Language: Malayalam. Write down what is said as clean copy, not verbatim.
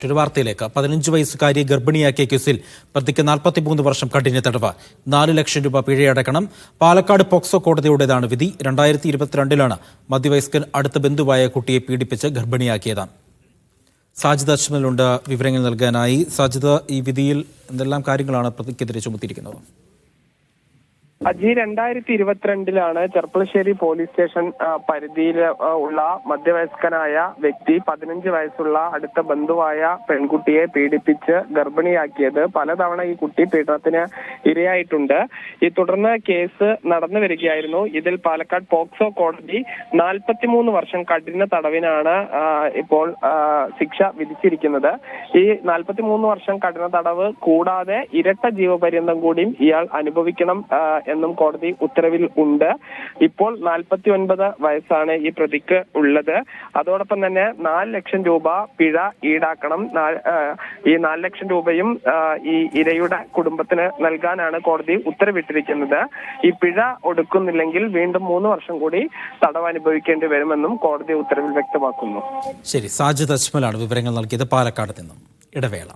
ഒരു വാർത്തയിലേക്ക് 15 വയസ്സുകാരിയെ ഗർഭിണിയാക്കിയ കേസിൽ പ്രതിക്ക് 43 വർഷം കഠിന തടവ്, 4 ലക്ഷം രൂപ പിഴയടക്കണം. പാലക്കാട് പോക്സോ കോടതിയുടേതാണ് വിധി. 2022 മധ്യവയസ്കൻ അടുത്ത ബന്ധുവായ കുട്ടിയെ പീഡിപ്പിച്ച് ഗർഭിണിയാക്കിയത്. സാജിദ് അജ്മലുണ്ട് വിവരങ്ങൾ നൽകാനായി. സാജിദ്, ഈ വിധിയിൽ എന്തെല്ലാം കാര്യങ്ങളാണ് പ്രതിക്കെതിരെ ചുമത്തിയിരിക്കുന്നത്? അജി, 2022 ചെർപ്പളശ്ശേരി പോലീസ് സ്റ്റേഷൻ പരിധിയിൽ ഉള്ള മധ്യവയസ്കനായ വ്യക്തി 15 വയസ്സുള്ള അടുത്ത ബന്ധുവായ പെൺകുട്ടിയെ പീഡിപ്പിച്ച് ഗർഭിണിയാക്കിയത്. പലതവണ ഈ കുട്ടി പീഡനത്തിന് ഇരയായിട്ടുണ്ട്. ഈ തുടർന്ന് കേസ് നടന്നു വരികയായിരുന്നു. ഇതിൽ പാലക്കാട് പോക്സോ കോടതി 43 വർഷം കഠിന തടവിനാണ് ഇപ്പോൾ ശിക്ഷ വിധിച്ചിരിക്കുന്നത്. ഈ 43 വർഷം കഠിന തടവ് കൂടാതെ ഇരട്ട ജീവപര്യന്തം കൂടിയും ഇയാൾ അനുഭവിക്കണം എന്നും കോടതി ഉത്തരവിൽ ഉണ്ട്. ഇപ്പോൾ 49 വയസ്സാണ് ഈ പ്രതിക്ക് ഉള്ളത്. അതോടൊപ്പം തന്നെ 4 ലക്ഷം രൂപ പിഴ ഈടാക്കണം. ഈ 4 ലക്ഷം രൂപയും ഈ ഇരയുടെ കുടുംബത്തിന് നൽകാനാണ് കോടതി ഉത്തരവിട്ടിരിക്കുന്നത്. ഈ പിഴ ഒടുക്കുന്നില്ലെങ്കിൽ വീണ്ടും 3 വർഷം കൂടി തടവ് അനുഭവിക്കേണ്ടി വരുമെന്നും കോടതി ഉത്തരവിൽ വ്യക്തമാക്കുന്നു. ശരി, സാജിദ് അജ്മലാണ് വിവരങ്ങൾ നൽകിയത് പാലക്കാട് നിന്നും. ഇടവേള.